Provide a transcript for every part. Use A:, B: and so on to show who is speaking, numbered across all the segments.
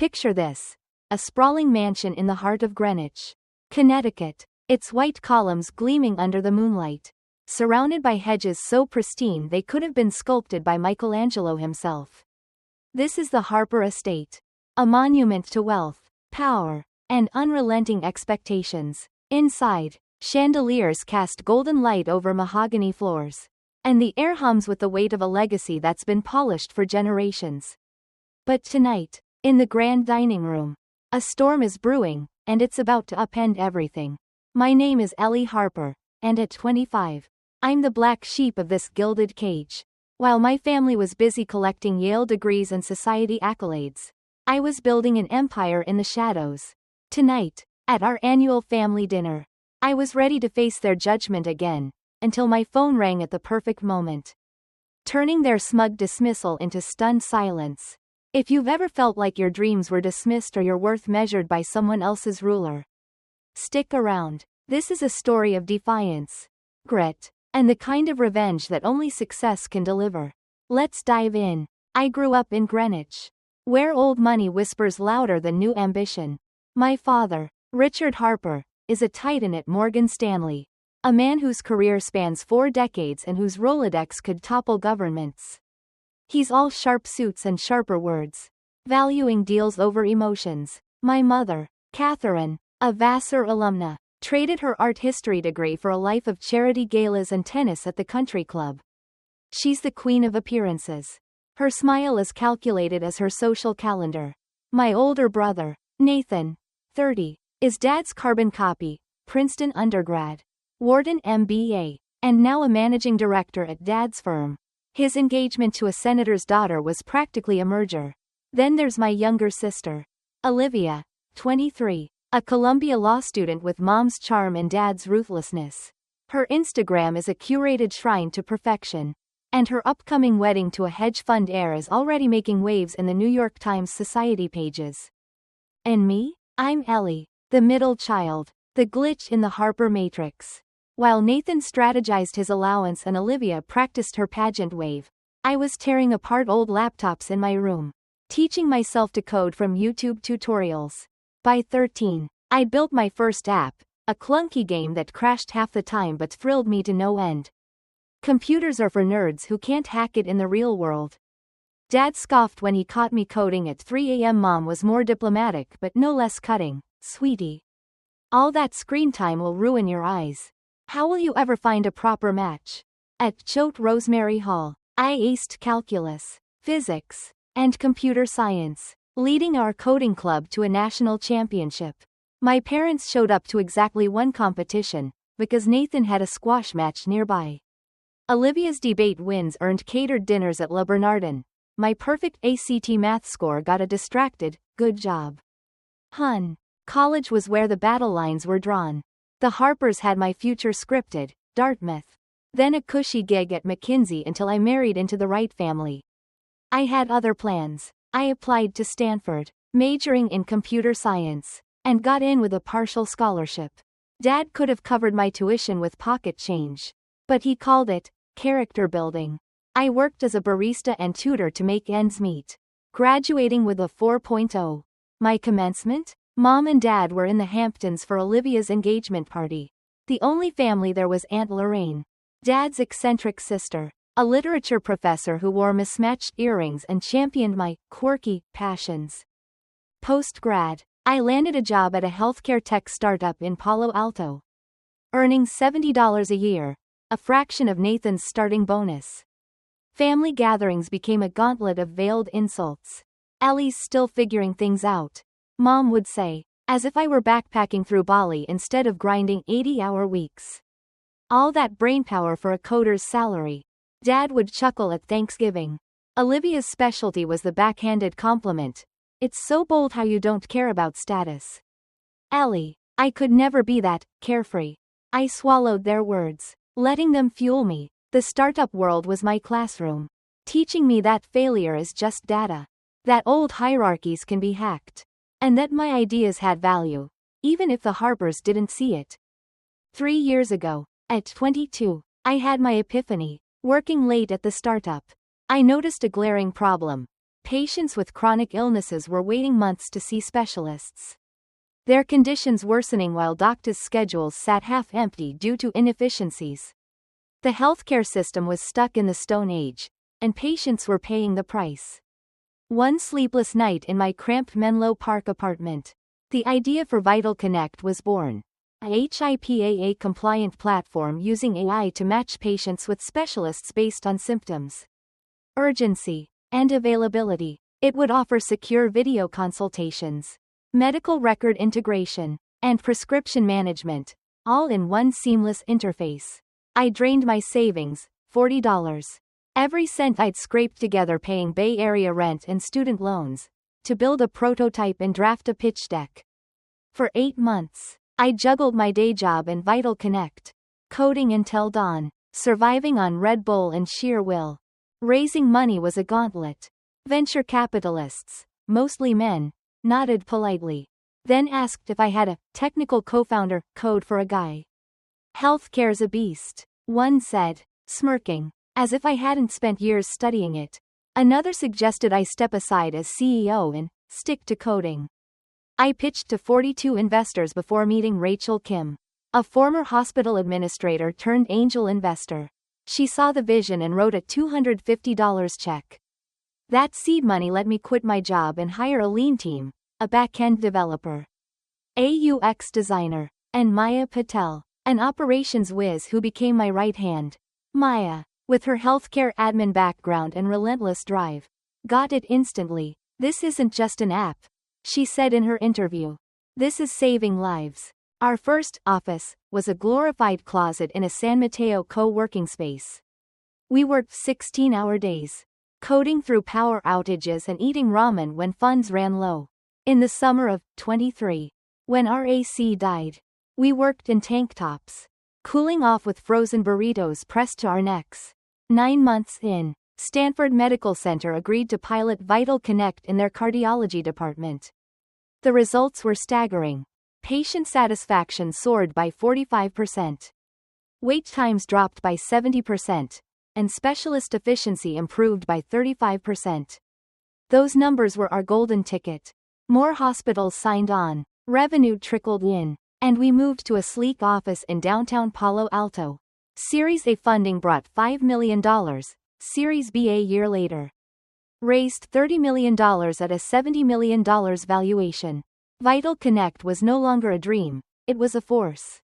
A: Picture this. A sprawling mansion in the heart of Greenwich, Connecticut. Its white columns gleaming under the moonlight. Surrounded by hedges so pristine they could have been sculpted by Michelangelo himself. This is the Harper Estate. A monument to wealth, power, and unrelenting expectations. Inside, chandeliers cast golden light over mahogany floors. And the air hums with the weight of a legacy that's been polished for generations. But tonight, in the grand dining room, a storm is brewing, and it's about to upend everything. My name is Ellie Harper, and at 25, I'm the black sheep of this gilded cage. While my family was busy collecting Yale degrees and society accolades, I was building an empire in the shadows. Tonight, at our annual family dinner, I was ready to face their judgment again, until my phone rang at the perfect moment, turning their smug dismissal into stunned silence. If you've ever felt like your dreams were dismissed or your worth measured by someone else's ruler, stick around. This is a story of defiance, grit, and the kind of revenge that only success can deliver. Let's dive in. I grew up in Greenwich, where old money whispers louder than new ambition. My father, Richard Harper, is a titan at Morgan Stanley, a man whose career spans 4 decades and whose Rolodex could topple governments. He's all sharp suits and sharper words, valuing deals over emotions. My mother, Catherine, a Vassar alumna, traded her art history degree for a life of charity galas and tennis at the country club. She's the queen of appearances. Her smile as calculated as her social calendar. My older brother, Nathan, 30, is Dad's carbon copy, Princeton undergrad, Wharton MBA, and now a managing director at Dad's firm. His engagement to a senator's daughter was practically a merger. Then there's my younger sister, Olivia, 23, a Columbia law student with mom's charm and dad's ruthlessness. Her Instagram is a curated shrine to perfection, and her upcoming wedding to a hedge fund heir is already making waves in the New York Times society pages. And me? I'm Ellie, the middle child, the glitch in the Harper Matrix. While Nathan strategized his allowance and Olivia practiced her pageant wave, I was tearing apart old laptops in my room, teaching myself to code from YouTube tutorials. By 13, I built my first app, a clunky game that crashed half the time but thrilled me to no end. Computers are for nerds who can't hack it in the real world. Dad scoffed when he caught me coding at 3 a.m. Mom was more diplomatic but no less cutting. Sweetie, all that screen time will ruin your eyes. How will you ever find a proper match? At Choate Rosemary Hall, I aced calculus, physics, and computer science, leading our coding club to a national championship. My parents showed up to exactly one competition, because Nathan had a squash match nearby. Olivia's debate wins earned catered dinners at Le Bernardin. My perfect ACT math score got a distracted, good job, hun. College was where the battle lines were drawn. The Harpers had my future scripted, Dartmouth. Then a cushy gig at McKinsey until I married into the right family. I had other plans. I applied to Stanford, majoring in computer science, and got in with a partial scholarship. Dad could have covered my tuition with pocket change, but he called it character building. I worked as a barista and tutor to make ends meet, graduating with a 4.0. My commencement? Mom and Dad were in the Hamptons for Olivia's engagement party. The only family there was Aunt Lorraine, Dad's eccentric sister, a literature professor who wore mismatched earrings and championed my quirky passions. Post-grad, I landed a job at a healthcare tech startup in Palo Alto, earning $70 a year, a fraction of Nathan's starting bonus. Family gatherings became a gauntlet of veiled insults. Ellie's still figuring things out, Mom would say, as if I were backpacking through Bali instead of grinding 80-hour weeks. All that brainpower for a coder's salary. Dad would chuckle at Thanksgiving. Olivia's specialty was the backhanded compliment. It's so bold how you don't care about status. Ellie, I could never be that carefree. I swallowed their words, letting them fuel me. The startup world was my classroom, teaching me that failure is just data, that old hierarchies can be hacked, and that my ideas had value, even if the Harpers didn't see it. 3 years ago, at 22, I had my epiphany. Working late at the startup, I noticed a glaring problem. Patients with chronic illnesses were waiting months to see specialists. Their conditions worsening while doctors' schedules sat half-empty due to inefficiencies. The healthcare system was stuck in the Stone Age, and patients were paying the price. One sleepless night in my cramped Menlo Park apartment, the idea for Vital Connect was born. A HIPAA-compliant platform using AI to match patients with specialists based on symptoms, urgency, and availability. It would offer secure video consultations, medical record integration, and prescription management, all in one seamless interface. I drained my savings, $40. Every cent I'd scraped together paying Bay Area rent and student loans, to build a prototype and draft a pitch deck. For 8 months, I juggled my day job and Vital Connect, coding until dawn, surviving on Red Bull and sheer will. Raising money was a gauntlet. Venture capitalists, mostly men, nodded politely, then asked if I had a technical co-founder code for a guy. Healthcare's a beast, one said, smirking, as if I hadn't spent years studying it. Another suggested I step aside as CEO and stick to coding. I pitched to 42 investors before meeting Rachel Kim, a former hospital administrator turned angel investor. She saw the vision and wrote a $250 check. That seed money let me quit my job and hire a lean team, a back-end developer, a UX designer, and Maya Patel, an operations whiz who became my right hand. Maya, with her healthcare admin background and relentless drive, got it instantly. This isn't just an app, she said in her interview. This is saving lives. Our first office was a glorified closet in a San Mateo co-working space. We worked 16-hour days, coding through power outages and eating ramen when funds ran low. In the summer of 23, when our AC died, we worked in tank tops, cooling off with frozen burritos pressed to our necks. 9 months in, Stanford Medical Center agreed to pilot Vital Connect in their cardiology department. The results were staggering. Patient satisfaction soared by 45%. Wait times dropped by 70%, and specialist efficiency improved by 35%. Those numbers were our golden ticket. More hospitals signed on, revenue trickled in, and we moved to a sleek office in downtown Palo Alto. Series A funding brought $5 million, Series B a year later raised $30 million at a $70 million valuation. Vital Connect was no longer a dream, it was a force.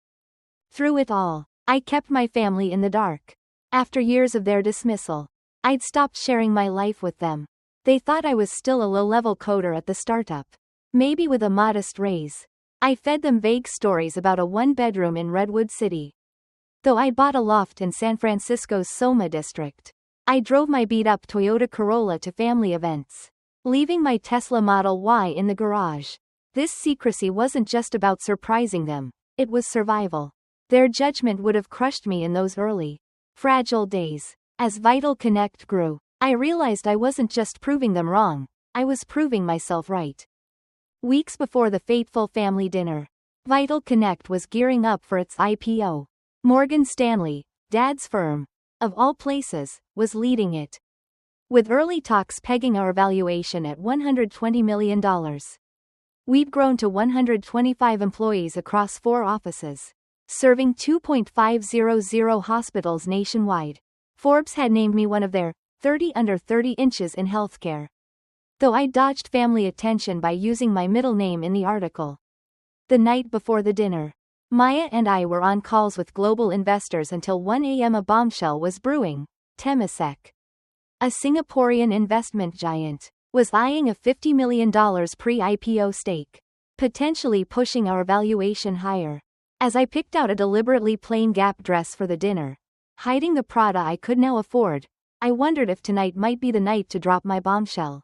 A: Through it all, I kept my family in the dark. After years of their dismissal, I'd stopped sharing my life with them. They thought I was still a low-level coder at the startup, maybe with a modest raise. I fed them vague stories about a one-bedroom in Redwood City. Though I'd bought a loft in San Francisco's Soma district, I drove my beat-up Toyota Corolla to family events, leaving my Tesla Model Y in the garage. This secrecy wasn't just about surprising them, it was survival. Their judgment would have crushed me in those early, fragile days. As Vital Connect grew, I realized I wasn't just proving them wrong, I was proving myself right. Weeks before the fateful family dinner, Vital Connect was gearing up for its IPO. Morgan Stanley, Dad's firm, of all places, was leading it, with early talks pegging our valuation at $120 million. We'd grown to 125 employees across 4 offices, serving 2.500 hospitals nationwide. Forbes had named me one of their 30 under 30 inches in healthcare. Though I dodged family attention by using my middle name in the article. The night before the dinner, Maya and I were on calls with global investors until 1 a.m. A bombshell was brewing. Temasek, a Singaporean investment giant, was eyeing a $50 million pre-IPO stake, potentially pushing our valuation higher. As I picked out a deliberately plain Gap dress for the dinner, hiding the Prada I could now afford, I wondered if tonight might be the night to drop my bombshell.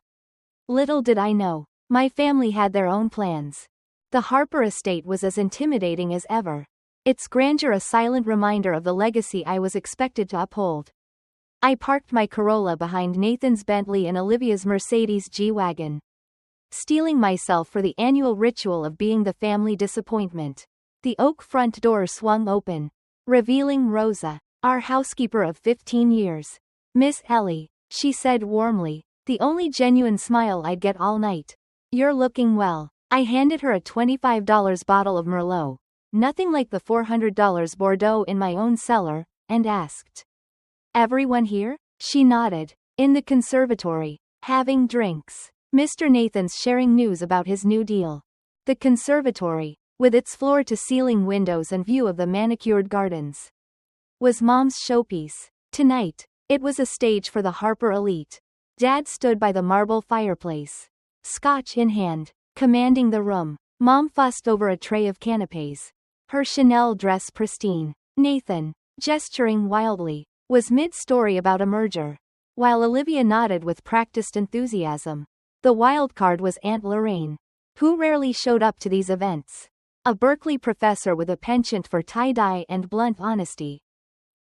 A: Little did I know, my family had their own plans. The Harper estate was as intimidating as ever, its grandeur a silent reminder of the legacy I was expected to uphold. I parked my Corolla behind Nathan's Bentley and Olivia's Mercedes G-Wagon, steeling myself for the annual ritual of being the family disappointment. The oak front door swung open, revealing Rosa, our housekeeper of 15 years. "Miss Ellie," she said warmly, the only genuine smile I'd get all night. You're looking well. I handed her a $25 bottle of Merlot, nothing like the $400 Bordeaux in my own cellar, and asked, "Everyone here?" She nodded. "In the conservatory, having drinks. Mr. Nathan's sharing news about his new deal." The conservatory, with its floor-to-ceiling windows and view of the manicured gardens, was Mom's showpiece. Tonight, it was a stage for the Harper elite. Dad stood by the marble fireplace, scotch in hand, commanding the room. Mom fussed over a tray of canapés, her Chanel dress pristine. Nathan, gesturing wildly, was mid-story about a merger, while Olivia nodded with practiced enthusiasm. The wild card was Aunt Lorraine, who rarely showed up to these events. A Berkeley professor with a penchant for tie-dye and blunt honesty.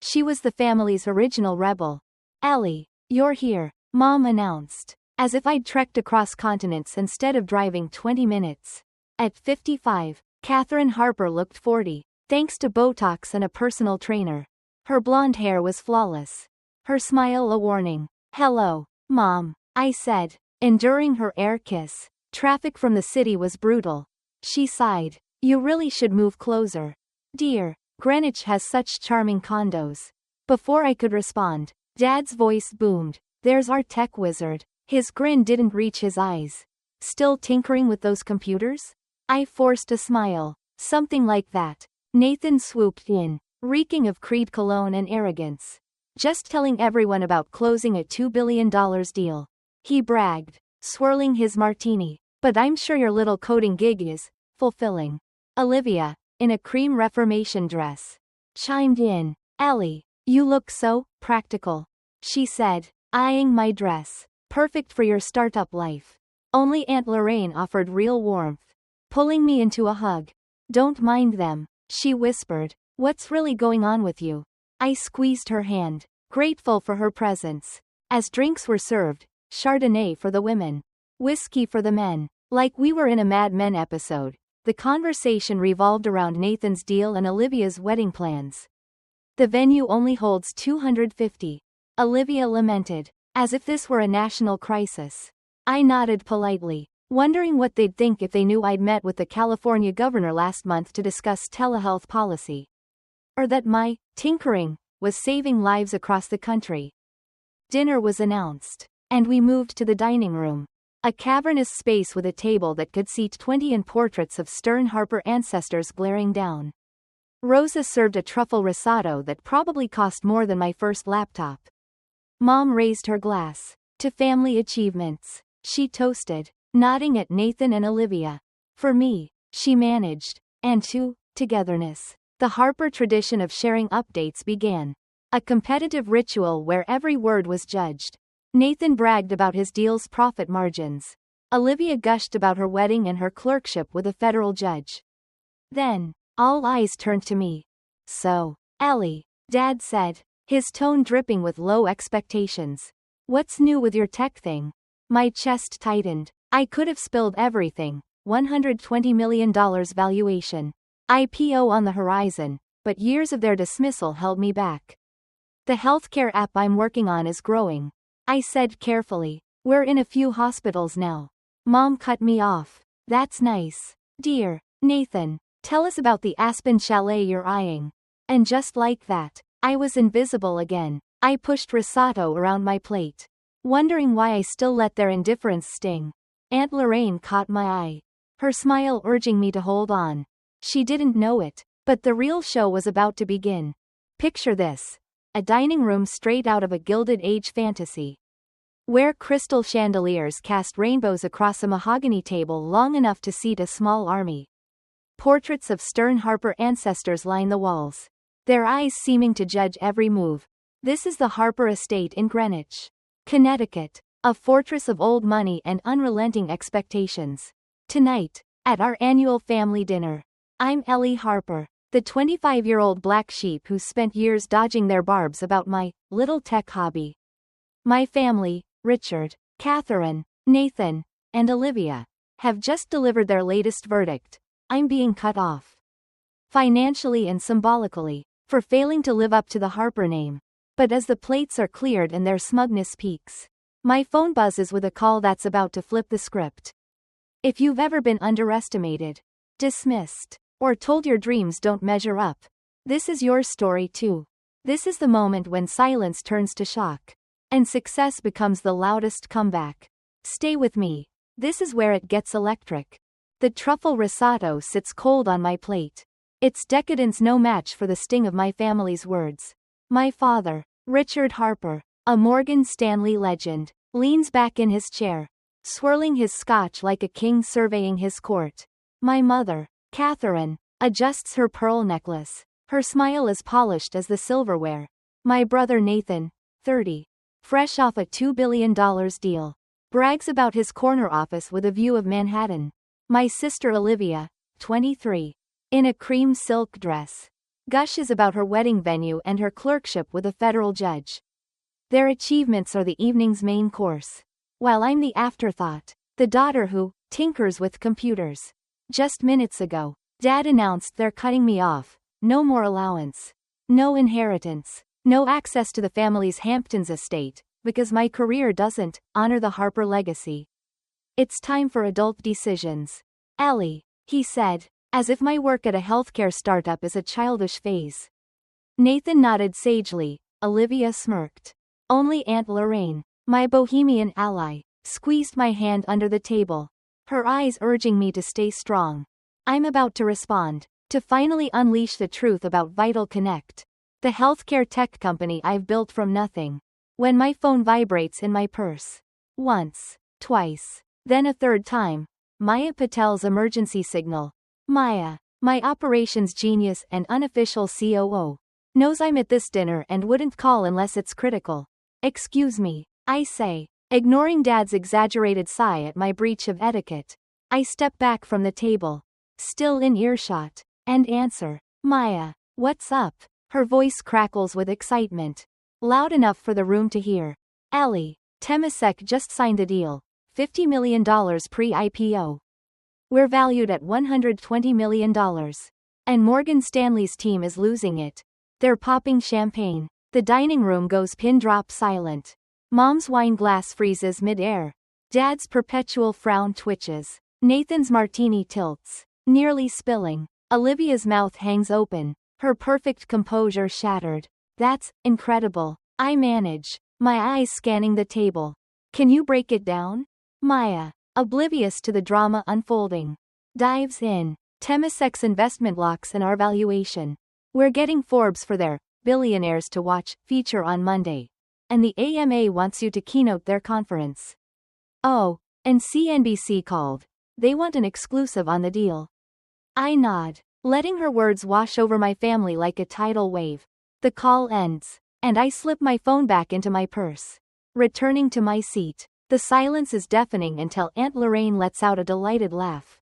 A: She was the family's original rebel. "Ellie, you're here," Mom announced, as if I'd trekked across continents instead of driving 20 minutes. At 55, Catherine Harper looked 40, thanks to Botox and a personal trainer. Her blonde hair was flawless, her smile a warning. "Hello, Mom," I said, enduring her air kiss. Traffic from the city was brutal. She sighed. "You really should move closer, dear. Greenwich has such charming condos." Before I could respond, Dad's voice boomed. "There's our tech wizard." His grin didn't reach his eyes. "Still tinkering with those computers?" I forced a smile. "Something like that." Nathan swooped in, reeking of Creed cologne and arrogance. "Just telling everyone about closing a $2 billion deal," he bragged, swirling his martini. "But I'm sure your little coding gig is fulfilling." Olivia, in a cream Reformation dress, chimed in. "Ellie, you look so practical," she said, eyeing my dress. "Perfect for your startup life." Only Aunt Lorraine offered real warmth, pulling me into a hug. "Don't mind them," she whispered. "What's really going on with you?" I squeezed her hand, grateful for her presence. As drinks were served, Chardonnay for the women, whiskey for the men. Like we were in a Mad Men episode, the conversation revolved around Nathan's deal and Olivia's wedding plans. "The venue only holds 250, Olivia lamented, as if this were a national crisis. I nodded politely, wondering what they'd think if they knew I'd met with the California governor last month to discuss telehealth policy. Or that my tinkering was saving lives across the country. Dinner was announced, and we moved to the dining room. A cavernous space with a table that could seat 20 and portraits of stern Harper ancestors glaring down. Rosa served a truffle risotto that probably cost more than my first laptop. Mom raised her glass. "To family achievements," she toasted, nodding at Nathan and Olivia. "For me," she managed, "and to togetherness." The Harper tradition of sharing updates began. A competitive ritual where every word was judged. Nathan bragged about his deal's profit margins. Olivia gushed about her wedding and her clerkship with a federal judge. Then, all eyes turned to me. "So, Ellie," Dad said, his tone dripping with low expectations. "What's new with your tech thing?" My chest tightened. I could have spilled everything. $120 million valuation. IPO on the horizon, but years of their dismissal held me back. "The healthcare app I'm working on is growing," I said carefully. "We're in a few hospitals now." Mom cut me off. "That's nice. Dear Nathan, tell us about the Aspen chalet you're eyeing." And just like that, I was invisible again. I pushed risotto around my plate, wondering why I still let their indifference sting. Aunt Lorraine caught my eye, her smile urging me to hold on. She didn't know it, but the real show was about to begin. Picture this. A dining room straight out of a Gilded Age fantasy, where crystal chandeliers cast rainbows across a mahogany table long enough to seat a small army. Portraits of stern Harper ancestors line the walls, their eyes seeming to judge every move. This is the Harper estate in Greenwich, Connecticut, a fortress of old money and unrelenting expectations. Tonight, at our annual family dinner, I'm Ellie Harper, the 25-year-old black sheep who spent years dodging their barbs about my little tech hobby. My family, Richard, Catherine, Nathan, and Olivia, have just delivered their latest verdict. I'm being cut off, financially and symbolically, for failing to live up to the Harper name. But as the plates are cleared and their smugness peaks, My phone buzzes with a call that's about to flip the script. If you've ever been underestimated, dismissed, or told your dreams don't measure up, this is your story too. This is the moment when silence turns to shock, and success becomes the loudest comeback. Stay with me. This is where it gets electric. The truffle risotto sits cold on my plate. Its decadence no match for the sting of my family's words. My father, Richard Harper, a Morgan Stanley legend, leans back in his chair, swirling his scotch like a king surveying his court. My mother, Catherine, adjusts her pearl necklace. Her smile is polished as the silverware. My brother Nathan, 30, fresh off a $2 billion deal, brags about his corner office with a view of Manhattan. My sister Olivia, 23, in a cream silk dress, gushes about her wedding venue and her clerkship with a federal judge. Their achievements are the evening's main course, while I'm the afterthought, the daughter who tinkers with computers. Just minutes ago, Dad announced they're cutting me off. No more allowance, no inheritance, no access to the family's Hamptons estate, because my career doesn't honor the Harper legacy. It's time for adult decisions. Ellie, he said, as if my work at a healthcare startup is a childish phase. Nathan nodded sagely. Olivia smirked. Only Aunt Lorraine, my bohemian ally, squeezed my hand under the table, her eyes urging me to stay strong. I'm about to respond, to finally unleash the truth about Vital Connect, the healthcare tech company I've built from nothing. When my phone vibrates in my purse. Once, twice, then a third time. Maya Patel's emergency signal. Maya, my operations genius and unofficial COO, knows I'm at this dinner and wouldn't call unless it's critical. Excuse me, I say, ignoring Dad's exaggerated sigh at my breach of etiquette. I step back from the table, still in earshot, and answer. Maya, what's up? Her voice crackles with excitement, loud enough for the room to hear. Ellie, Temasek just signed a deal, $50 million pre-IPO. We're valued at $120 million. And Morgan Stanley's team is losing it. They're popping champagne. The dining room goes pin-drop silent. Mom's wine glass freezes mid-air. Dad's perpetual frown twitches. Nathan's martini tilts, nearly spilling. Olivia's mouth hangs open, her perfect composure shattered. That's incredible. I manage, my eyes scanning the table. Can you break it down? Maya, oblivious to the drama unfolding, dives in. Temasek's investment locks in our valuation. We're getting Forbes for their Billionaires to Watch feature on Monday. And the AMA wants you to keynote their conference. Oh, and CNBC called. They want an exclusive on the deal. I nod, letting her words wash over my family like a tidal wave. The call ends, and I slip my phone back into my purse. Returning to my seat, the silence is deafening until Aunt Lorraine lets out a delighted laugh.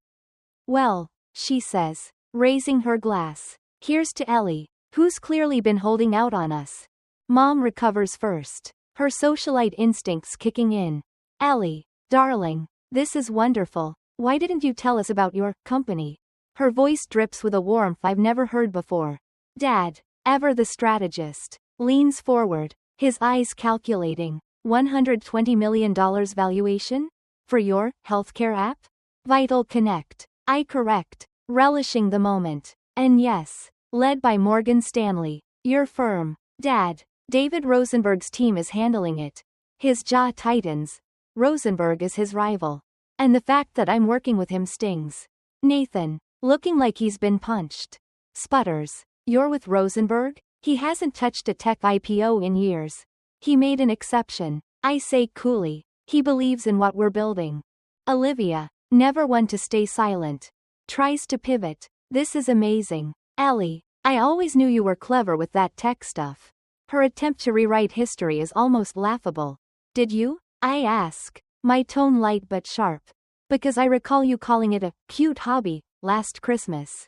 A: Well, she says, raising her glass, here's to Ellie, who's clearly been holding out on us. Mom recovers first, her socialite instincts kicking in. Ellie, darling, this is wonderful. Why didn't you tell us about your company? Her voice drips with a warmth I've never heard before. Dad, ever the strategist, leans forward, his eyes calculating. $120 million valuation? For your healthcare app? Vital Connect, I correct, relishing the moment. And yes, led by Morgan Stanley, your firm. Dad, David Rosenberg's team is handling it. His jaw tightens. Rosenberg is his rival. And the fact that I'm working with him stings. Nathan, looking like he's been punched, sputters. You're with Rosenberg? He hasn't touched a tech IPO in years. He made an exception. I say coolly. He believes in what we're building. Olivia, never one to stay silent, tries to pivot. This is amazing. Ellie, I always knew you were clever with that tech stuff. Her attempt to rewrite history is almost laughable. Did you? I ask, my tone light but sharp. Because I recall you calling it a cute hobby last Christmas.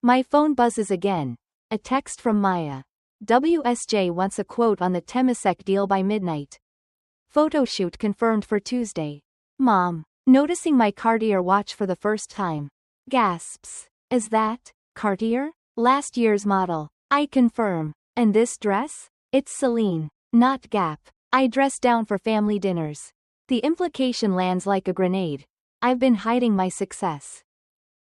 A: My phone buzzes again. A text from Maya. WSJ wants a quote on the Temasek deal by midnight. Photoshoot confirmed for Tuesday. Mom, noticing my Cartier watch for the first time, gasps. Is that Cartier? Last year's model. I confirm. And this dress? It's Celine, not Gap. I dress down for family dinners. The implication lands like a grenade. I've been hiding my success.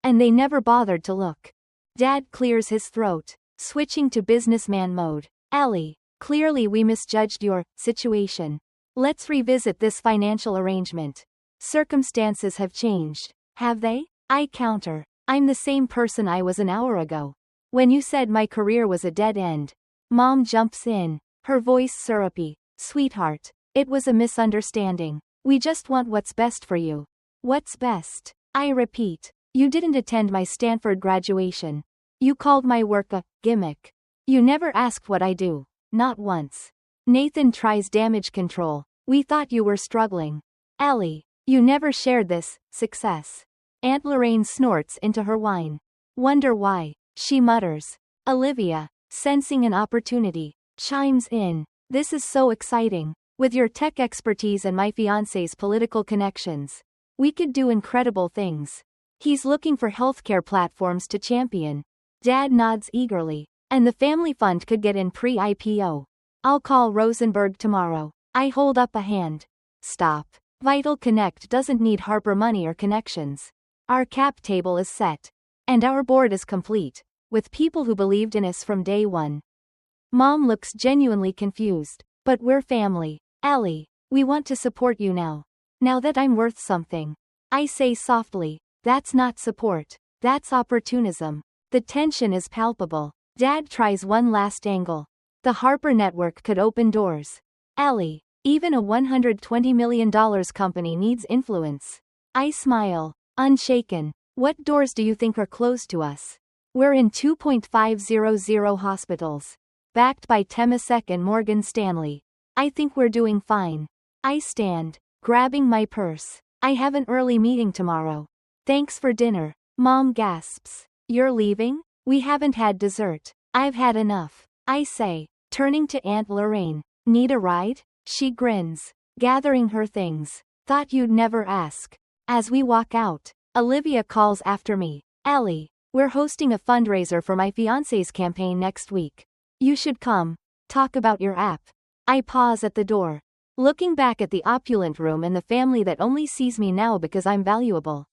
A: And they never bothered to look. Dad clears his throat, switching to businessman mode. Ellie, clearly we misjudged your situation. Let's revisit this financial arrangement. Circumstances have changed, have they? I counter. I'm the same person I was an hour ago. When you said my career was a dead end. Mom jumps in, her voice syrupy. Sweetheart, it was a misunderstanding. We just want what's best for you. What's best? I repeat. You didn't attend my Stanford graduation. You called my work a gimmick. You never asked what I do. Not once. Nathan tries damage control. We thought you were struggling. Ellie, you never shared this success. Aunt Lorraine snorts into her wine. Wonder why, she mutters. Olivia, sensing an opportunity, chimes in. This is so exciting. With your tech expertise and my fiancé's political connections, we could do incredible things. He's looking for healthcare platforms to champion. Dad nods eagerly. And the family fund could get in pre-IPO. I'll call Rosenberg tomorrow. I hold up a hand. Stop. Vital Connect doesn't need Harper money or connections. Our cap table is set. And our board is complete, with people who believed in us from day one. Mom looks genuinely confused. But we're family. Ellie, we want to support you now. Now that I'm worth something. I say softly, that's not support. That's opportunism. The tension is palpable. Dad tries one last angle. The Harper network could open doors. Ellie, even a $120 million company needs influence. I smile, unshaken. What doors do you think are closed to us? We're in 2.500 hospitals. Backed by Temasek and Morgan Stanley. I think we're doing fine. I stand, grabbing my purse. I have an early meeting tomorrow. Thanks for dinner. Mom gasps. You're leaving? We haven't had dessert. I've had enough. I say, turning to Aunt Lorraine. Need a ride? She grins, gathering her things. Thought you'd never ask. As we walk out, Olivia calls after me. Ellie, we're hosting a fundraiser for my fiancé's campaign next week. You should come. Talk about your app. I pause at the door, looking back at the opulent room and the family that only sees me now because I'm valuable.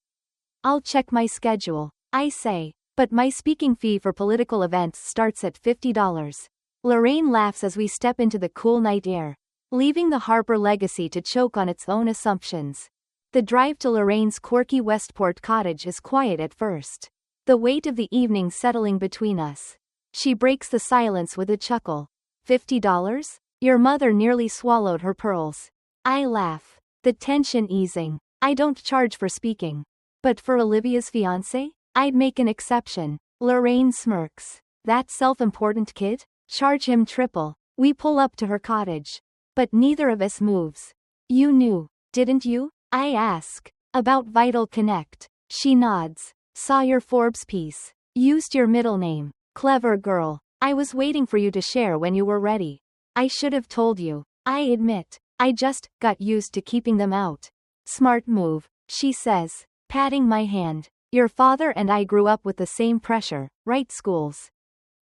A: I'll check my schedule, I say, but my speaking fee for political events starts at $50. Lorraine laughs as we step into the cool night air, leaving the Harper legacy to choke on its own assumptions. The drive to Lorraine's quirky Westport cottage is quiet at first, the weight of the evening settling between us. She breaks the silence with a chuckle. $50? Your mother nearly swallowed her pearls. I laugh, the tension easing. I don't charge for speaking. But for Olivia's fiancé, I'd make an exception. Lorraine smirks. That self-important kid? Charge him triple. We pull up to her cottage. But neither of us moves. You knew, didn't you? I ask. About Vital Connect. She nods. Saw your Forbes piece. Used your middle name. Clever girl. I was waiting for you to share when you were ready. I should have told you. I admit, I just got used to keeping them out. Smart move, she says, patting my hand. Your father and I grew up with the same pressure, right schools,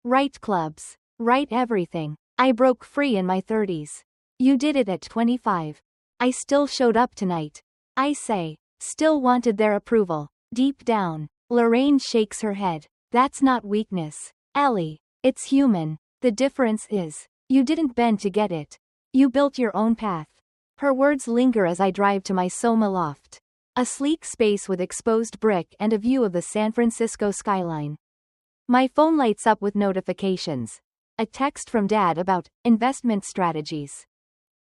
A: right clubs, right everything. I broke free in my 30s. You did it at 25. I still showed up tonight. I say, still wanted their approval. Deep down, Lorraine shakes her head. That's not weakness, Ellie. It's human. The difference is, you didn't bend to get it. You built your own path. Her words linger as I drive to my Soma loft. A sleek space with exposed brick and a view of the San Francisco skyline. My phone lights up with notifications. A text from Dad about investment strategies.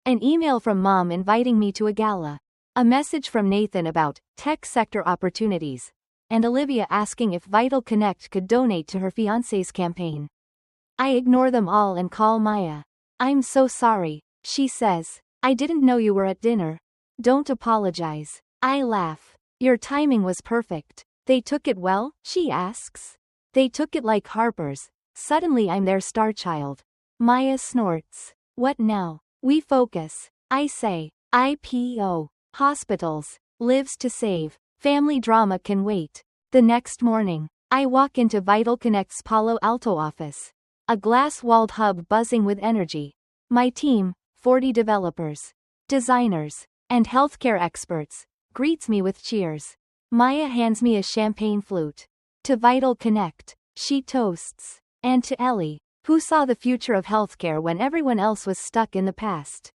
A: An email from Mom inviting me to a gala. A message from Nathan about tech sector opportunities. And Olivia asking if Vital Connect could donate to her fiancé's campaign. I ignore them all and call Maya. I'm so sorry, she says. I didn't know you were at dinner. Don't apologize. I laugh. Your timing was perfect. They took it well, she asks. They took it like Harper's. Suddenly I'm their star child. Maya snorts. What now? We focus. I say. IPO. Hospitals. Lives to save. Family drama can wait. The next morning, I walk into Vital Connect's Palo Alto office. A glass-walled hub buzzing with energy. My team, 40 developers, designers, and healthcare experts, greets me with cheers. Maya hands me a champagne flute. To Vital Connect, she toasts. And to Ellie, who saw the future of healthcare when everyone else was stuck in the past.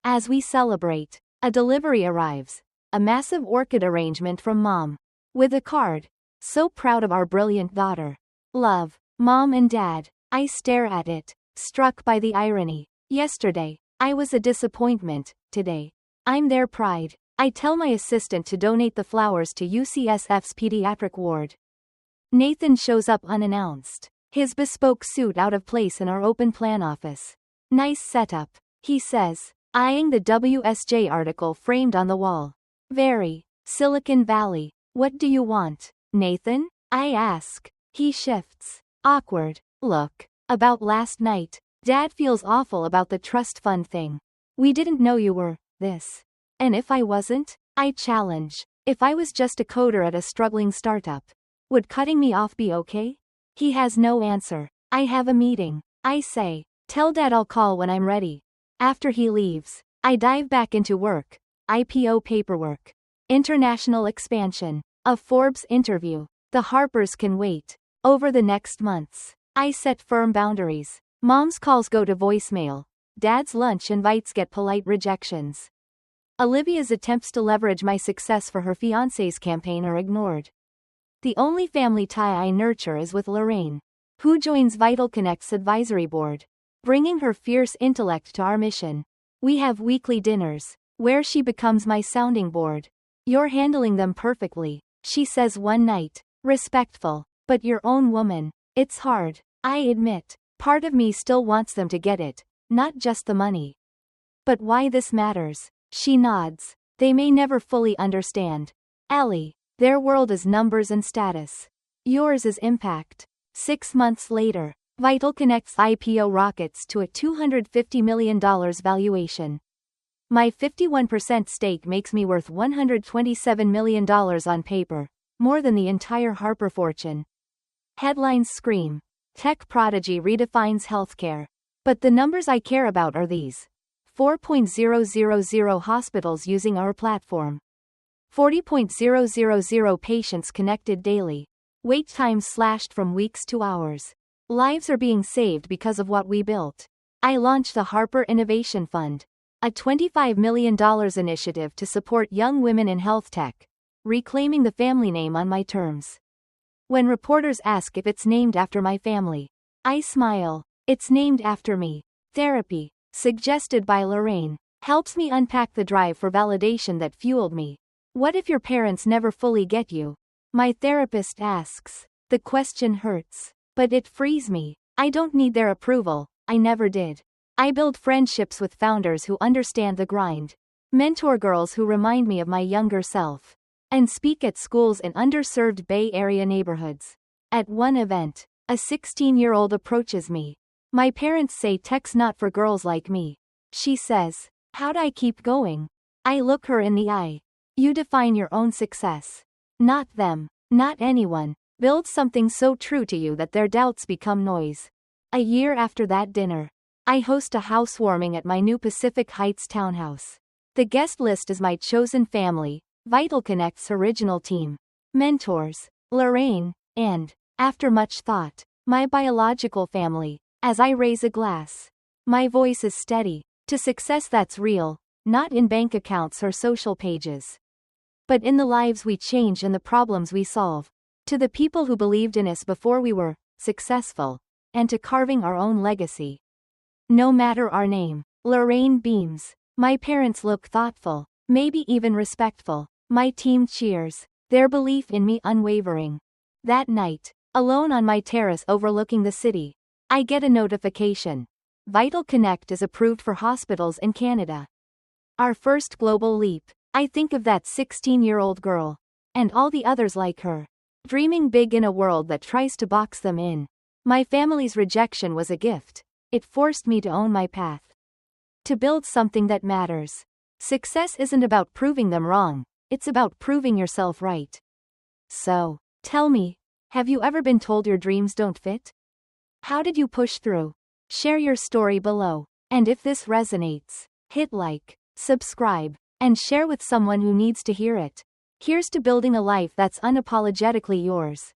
A: As we celebrate, a delivery arrives. A massive orchid arrangement from Mom. With a card. So proud of our brilliant daughter. Love, Mom and Dad. I stare at it, struck by the irony. Yesterday, I was a disappointment. Today, I'm their pride. I tell my assistant to donate the flowers to UCSF's pediatric ward. Nathan shows up unannounced. His bespoke suit out of place in our open plan office. Nice setup, he says, eyeing the WSJ article framed on the wall. Very. Silicon Valley. What do you want, Nathan? I ask. He shifts. Awkward. Look. About last night. Dad feels awful about the trust fund thing. We didn't know you were this. And if I wasn't? I challenge. If I was just a coder at a struggling startup, would cutting me off be okay? He has no answer. I have a meeting. I say. Tell Dad I'll call when I'm ready. After he leaves, I dive back into work. IPO paperwork. International expansion. A Forbes interview. The Harpers can wait. Over the next months, I set firm boundaries. Mom's calls go to voicemail. Dad's lunch invites get polite rejections. Olivia's attempts to leverage my success for her fiancé's campaign are ignored. The only family tie I nurture is with Lorraine, who joins Vital Connect's advisory board, bringing her fierce intellect to our mission. We have weekly dinners, where she becomes my sounding board. You're handling them perfectly, she says one night. Respectful, but your own woman. It's hard, I admit. Part of me still wants them to get it, not just the money. But why this matters? She nods. They may never fully understand. Ellie. Their world is numbers and status. Yours is impact. 6 months later, Vital Connect's IPO rockets to a $250 million valuation. My 51% stake makes me worth $127 million on paper, more than the entire Harper fortune. Headlines scream. Tech prodigy redefines healthcare. But the numbers I care about are these. 4,000 hospitals using our platform. 40,000 patients connected daily. Wait times slashed from weeks to hours. Lives are being saved because of what we built. I launched the Harper Innovation Fund, a $25 million initiative to support young women in health tech, reclaiming the family name on my terms. When reporters ask if it's named after my family, I smile. It's named after me. Therapy, suggested by Lorraine, helps me unpack the drive for validation that fueled me. What if your parents never fully get you? My therapist asks. The question hurts. But it frees me. I don't need their approval. I never did. I build friendships with founders who understand the grind. Mentor girls who remind me of my younger self. And speak at schools in underserved Bay Area neighborhoods. At one event, a 16-year-old approaches me. My parents say tech's not for girls like me. She says, how'd I keep going? I look her in the eye. You define your own success. Not them. Not anyone. Build something so true to you that their doubts become noise. A year after that dinner, I host a housewarming at my new Pacific Heights townhouse. The guest list is my chosen family, Vital Connect's original team, mentors, Lorraine, and, after much thought, my biological family. As I raise a glass, my voice is steady, to success that's real, not in bank accounts or social pages, but in the lives we change and the problems we solve. To the people who believed in us before we were successful, and to carving our own legacy. No matter our name, Lorraine beams. My parents look thoughtful, maybe even respectful. My team cheers, their belief in me unwavering. That night, alone on my terrace overlooking the city, I get a notification. Vital Connect is approved for hospitals in Canada. Our first global leap. I think of that 16-year-old girl. And all the others like her. Dreaming big in a world that tries to box them in. My family's rejection was a gift. It forced me to own my path. To build something that matters. Success isn't about proving them wrong, it's about proving yourself right. So, tell me, have you ever been told your dreams don't fit? How did you push through? Share your story below. And if this resonates, hit like, subscribe, and share with someone who needs to hear it. Here's to building a life that's unapologetically yours.